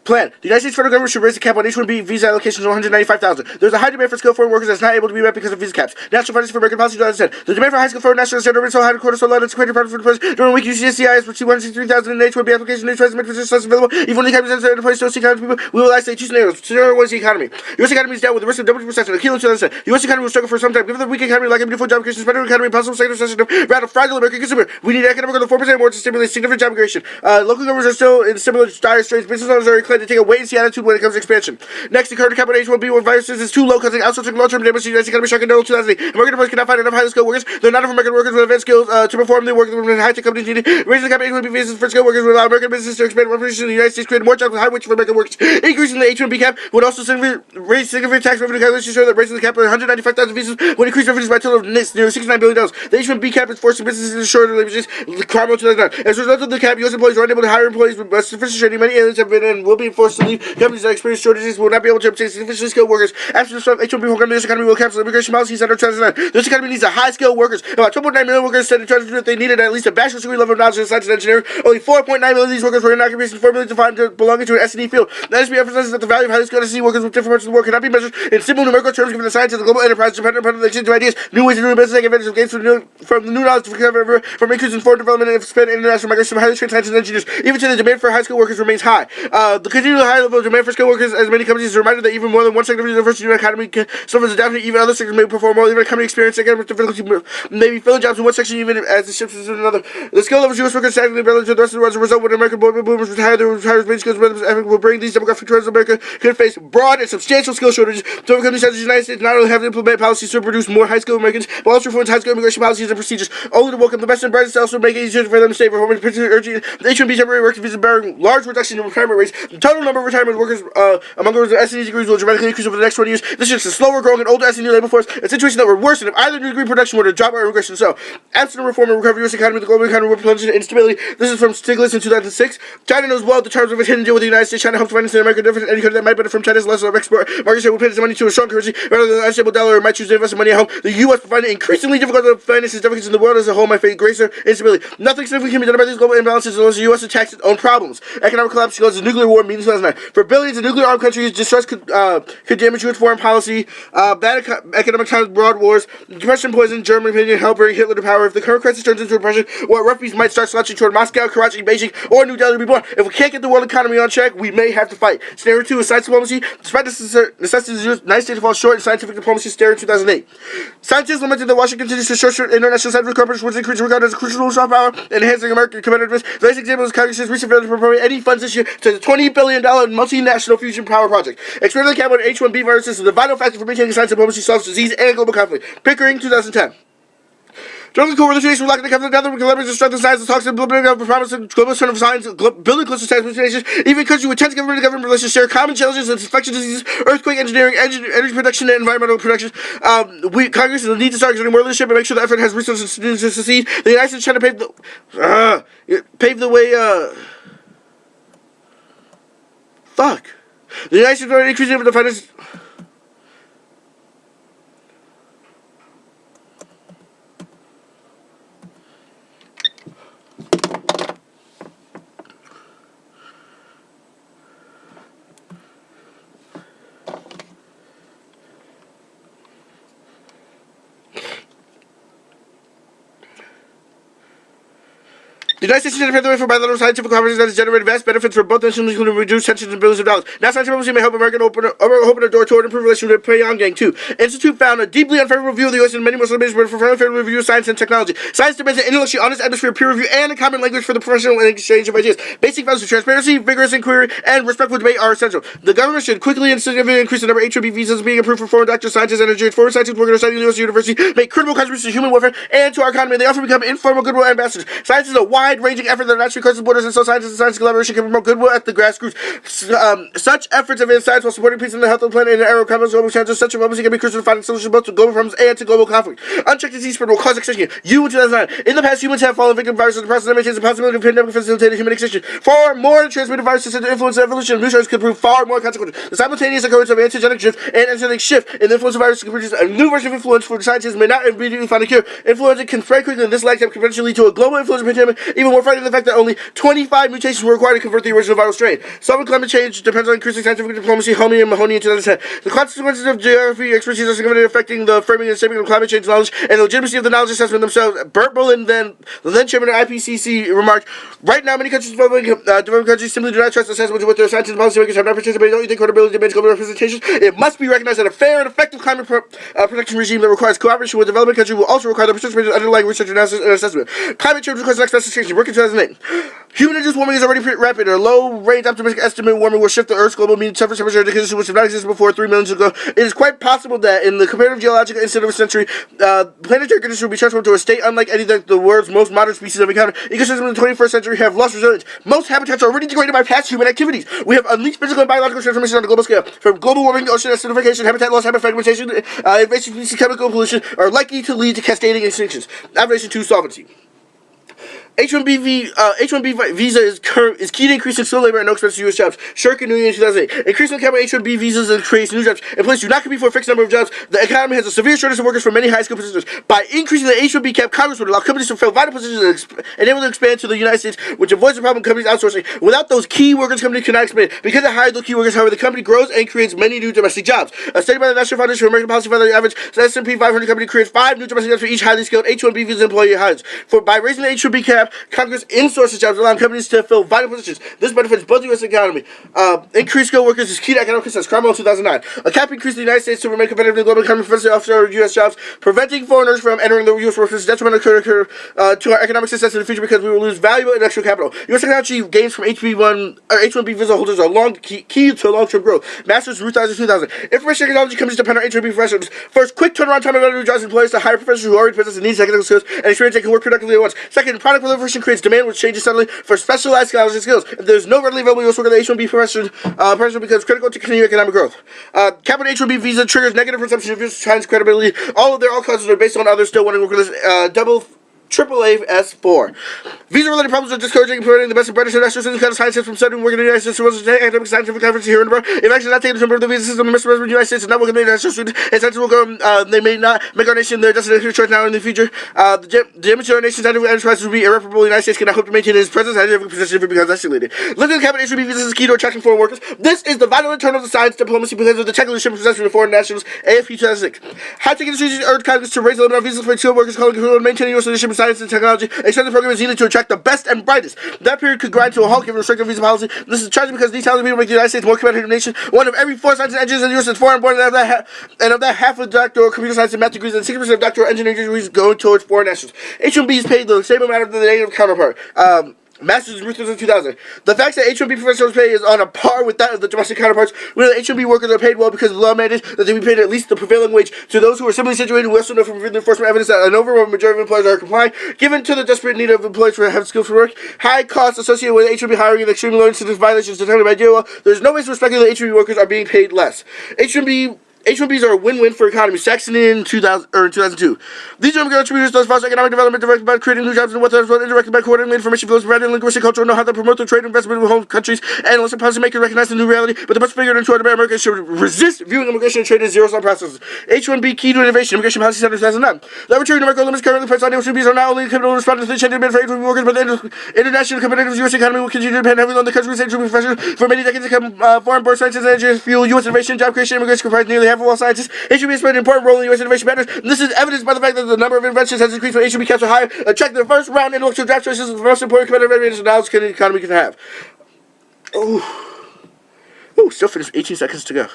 Plan. The United States federal government should raise the cap on H-1B visa allocations to 195,000. There's a high demand for skilled foreign workers that's not able to be met because of visa caps. National Finance for American Policy 2010. The demand for high skilled foreign nationals is so high in quarter so low that it's created for the president. During a week, UCSCI is for 263,000 in H-1B applications. New transit positions less available. Even when the economy is in place to see economy people, we will isolate two scenarios. Scenario one is the economy. U.S. economy is down with the risk of double recession. A kilo 2010. The U.S. economy will struggle for some time. Given the weak economy, lack of meaningful job creation, better economy, possible second recession, rather fragile American consumer. We need economic growth of 4% more to stimulate significant job creation. Local governments are still in similar dire straits. Business owners are inclined to take a wait-and-see attitude when it comes to expansion. Next, the current cap on H-1B viruses is too low, causing outsourcing long-term damage to the U.S. economy shocking in 2008. American employees cannot find enough highly skilled workers. There are not enough American workers with advanced skills to perform the work that high-tech companies need. Raising the cap on H-1B visas for skilled workers will allow American businesses to expand operations in the United States, create more jobs with high wages for American workers. Increasing the H-1B cap would also raise significant tax revenue calculations show that raising the cap on 195,000 visas would increase revenues by a total of nearly $69 billion. The H-1B cap is forcing businesses to shorten their wages. Crime 2009. As a result of the cap, U.S. employees are unable to hire employees with sufficient training. Many aliens have been and will be forced to leave. Companies that experience shortages will not be able to obtain sufficiently skilled workers. After the H-1B program, the U.S. economy will cancel immigration policies under 2009. The U.S. economy needs a high-skilled workers. About 2.9 million workers said in 2002 that they needed at least a bachelor's degree level of knowledge in science and engineering. Only 4.9 million of these workers were in occupation, 4 million defined to belonging to an S&E field. The SB emphasizes that the value of highly skilled S&E workers with different parts of the world cannot be measured in simple numerical terms given the science of the global enterprise dependent upon the exchange of ideas, new ways of doing business, and advantage of gains from the new knowledge to recover from increase in foreign development and expand international migration of highly trained scientists and engineers. Even today, the demand for high skilled workers remains high. The continued high level of demand for skilled workers, as many companies, is a reminder that even more than one sector of the university economy suffers adaptation. Even other sectors may perform well. Even a company experiencing economic difficulty may be filling jobs in one section even as it shifts into another. The skill levels U.S. workers stagnantly relative to the rest of the world. As a result, when American boomers retire, their retirees' main skills will bring these demographic trends. America could face broad and substantial skill shortages. To overcome these challenges, the United States not only have to implement policies to produce more high-skilled Americans, but also influence high-skilled immigration policies and procedures. Only to welcome the best and brightest, also make it easier for them to stay for home. Particularly urging the H-1B temporary workers visa bearing large reduction in retirement rates. The total number of retirement workers among those with S&E degrees will dramatically increase over the next 20 years. This is a slower growing and older S&E labor force, a situation that would worsen if either new degree production were to drop or immigration. So, absent reform and recovery, U.S. economy, the global economy will plunge into instability. This is from Stiglitz in 2006. China knows well the terms of its hidden deal with the United States. China hopes to finance the American difference. Any country that might benefit from China's lesser of export market share will pay its money to a strong currency rather than an unstable dollar, or might choose to invest money at home. The U.S. will find it increasingly difficult to finance its deficits in the world as a whole might face greater instability. Nothing significant can be done about these global imbalances unless the U.S. attacks its own problems. Economic collapse goes to nuclear war, means 2009. For billions of nuclear armed countries, distress could damage U.S. foreign policy. Bad economic times, broad wars, depression, poison, German opinion, help bring Hitler to power. If the current crisis turns into a depression, what refugees might start slouching toward Moscow, Karachi, Beijing, or New Delhi to be born. If we can't get the world economy on track, we may have to fight. Scenario 2 is science diplomacy. Despite the necessity of the United States to fall short in scientific diplomacy, scenario 2008. Scientists lamented that Washington continues to short international scientific corporations, which increase regarded as a crucial soft power, enhancing American competitiveness. The latest example is Congress's recent failure to appropriate any funds this year to the $20 billion multinational fusion power project. Experimentally cap on H-1B viruses is the vital factor for maintaining science diplomacy solves disease and global conflict. Pickering, 2010. During the core relations, we're lacking the covenant together. We can leverage the strength of science, the talks and building of promise and global center of science, building closer science nations. Even countries with tense government relations share common challenges and infectious diseases, earthquake engineering, energy production, and environmental production. Congress will need to start exerting more leadership and make sure the effort has resources to succeed. The United States trying to pave the way. The United States are increasing the finance. The United States is paved the way for bilateral scientific cooperation that has generated vast benefits for both nations, including reduced tensions and billions of dollars. Now, science diplomacy may help America open a door toward improved relations with Pyongyang, too. Institute found a deeply unfavorable view of the U.S. and many Muslim nations, but for favorable review of science and technology. Science demands an intellectually honest atmosphere, peer review, and a common language for the professional and exchange of ideas. Basic values of transparency, vigorous inquiry, and respectful debate are essential. The government should quickly and significantly increase the number of H-1B visas being approved for foreign doctors, scientists, and engineers. Foreign scientists working at the U.S. university make critical contributions to human welfare and to our economy. They often become informal goodwill ambassadors. Science is a wide-ranging effort that naturally crosses borders, and so science and science collaboration can promote goodwill at the grassroots. Such efforts advance science while supporting peace and the health of the planet in an era of complex global challenges. Such diplomacy can be crucial to finding solutions both to global problems and to global conflict. Unchecked disease spread will cause extinction. You in 2009. In the past, humans have fallen victim to viruses. The process that maintains the possibility of pandemic facilitated human extinction. Far more transmitted viruses and the influence of evolution of new strains could prove far more consequential. The simultaneous occurrence of antigenic shift and antigenic shift in the influence of viruses can produce a new version of influenza for scientists may not immediately find a cure. Influenza can spread quickly, and this lag time can eventually lead to a global influenza pandemic. Even more frightening the fact that only 25 mutations were required to convert the original viral strain. Solving climate change depends on increasing scientific diplomacy, Homey and Mahoney in 2010. The consequences of geography expertise are significantly affecting the framing and shaping of climate change knowledge and the legitimacy of the knowledge assessment themselves. Bert Bolin, the then chairman of IPCC, remarked, "Right now, many countries, developing countries, simply do not trust assessments with their scientists and policymakers have not participated. Don't you think credibility demands global representation? It must be recognized that a fair and effective climate protection regime that requires cooperation with developing countries will also require the participation of underlying research and assessment. Climate change requires next best extinction. Work in 2008. Human-induced warming is already rapid. A low-range optimistic estimate warming will shift the Earth's global mean surface temperature to conditions which have not existed before 3 million years ago. It is quite possible that in the comparative geological instant of a century, planetary conditions will be transformed to a state unlike any that the world's most modern species have encountered. Ecosystems in the 21st century have lost resilience. Most habitats are already degraded by past human activities. We have unleashed physical and biological transformation on a global scale. From global warming, ocean acidification, habitat loss, habitat fragmentation, invasive species, chemical pollution are likely to lead to cascading extinctions. Observation 2, solvency. H-1B visa is key to increasing skilled labor and no expensive U.S. jobs. Shirk in New Year 2008. Increasing the cap of H-1B visas and creates new jobs. Employees do not compete for a fixed number of jobs. The economy has a severe shortage of workers for many high-skilled positions. By increasing the H-1B cap, Congress would allow companies to fill vital positions and enable them to expand to the United States, which avoids the problem of companies outsourcing. Without those key workers, companies cannot expand. Because they hire those key workers, however, the company grows and creates many new domestic jobs. A study by the National Foundation for American Policy found that the average S&P 500 company creates 5 new domestic jobs for each highly skilled H-1B visa employee hires. By raising the H-1B cap, Congress sources jobs, allowing companies to fill vital positions. This benefits both the U.S. economy. Increased skilled workers is key to economic success. Cromwell 2009. A cap increased the United States to remain competitive in the global economy, preventing offshore U.S. jobs, preventing foreigners from entering the U.S. workforce is detrimental to our economic success in the future because we will lose valuable intellectual capital. U.S. technology gains from H-1B visa holders are key to long-term growth. Masters Ruth 2000. Information technology companies depend on H-1B professionals. First, quick turnaround time and drives employees to hire professionals who already possess and need technical skills and experience and can work productively at once. Second, product proliferation creates demand which changes suddenly for specialized scholarship skills. If there's no readily available U.S. worker, the H-1B profession becomes critical to continue economic growth. Cap on H-1B visa triggers negative perception of U.S. China's credibility. All of their causes are based on others still wanting workers. AAA S4. Visa-related problems are discouraging promoting the best and brightest international students kind of scientists from studying working in the United States to academic scientific conference here in the world. If action is not taken to improve the visa system, the Mr. President of the United States is not working in the international students, and scientists will go, they may not make our nation their destination choice now in the future. The image of our nation's scientific enterprise will be irreparable. The United States cannot hope to maintain its present scientific position if it becomes escalated. Limiting the cabinet H-1B visas is key to attracting foreign workers. This is the vital internal of the science diplomacy because of the technical leadership possessed of foreign nationals. AFP 2006. High-tech industries urge Congress to raise the limit on visas for skilled workers, calling for maintaining U.S. leadership in science and technology. Extended program is needed to attract the best and brightest. That period could grind to a halt given restrictive visa policy. This is tragic because these talented people make the United States a more competitive nation. One of every 4 scientists and engineers in the U.S. is foreign born, and of that half of doctoral computer science and math degrees, and 60% of doctoral engineering degrees go towards foreign nationals. H-1B is paid the same amount of the native counterpart. Masters Ruth 2000. The fact that H-1B professionals' pay is on a par with that of the domestic counterparts, where the H-1B workers are paid well because the law mandates that they be paid at least the prevailing wage. To those who are similarly situated, we also know from enforcement evidence that an overwhelming majority of employers are complying, given to the desperate need of employees to have skills for work. High costs associated with H-1B hiring and extremely low incidence violations detected by DOL. There's no basis for speculating that H-1B workers are being paid less. H-1Bs are a win-win for economies. Saxon in 2002. These immigrant contributors to foster economic development directed by creating new jobs and what is indirected by coordinating information flows, providing linguistic, cultural know-how that promote the trade investment with home countries, and listen policymakers recognize the new reality, but the best figured into what Americans should resist viewing immigration and trade as zero-sum processes. H-1B key to innovation, Immigration Policy Center 2009. The arbitrary numerical limits currently placed on H-1Bs are not only capable of responding to the changing demand for H-1B workers, but the international competitive U.S. economy will continue to depend heavily on the country's H-1B professionals. For many decades to come, foreign-born scientists and engineers fuel U.S. innovation, job creation, immigration comprise nearly half of all scientists. H-1B has played an important role in U.S. innovation matters. This is evidenced by the fact that the number of inventions has increased when H-1B caps are higher, attracting the first round intellectual draft choices, the most important competitive advantage the knowledge the economy can have. Still finished. 18 seconds to go.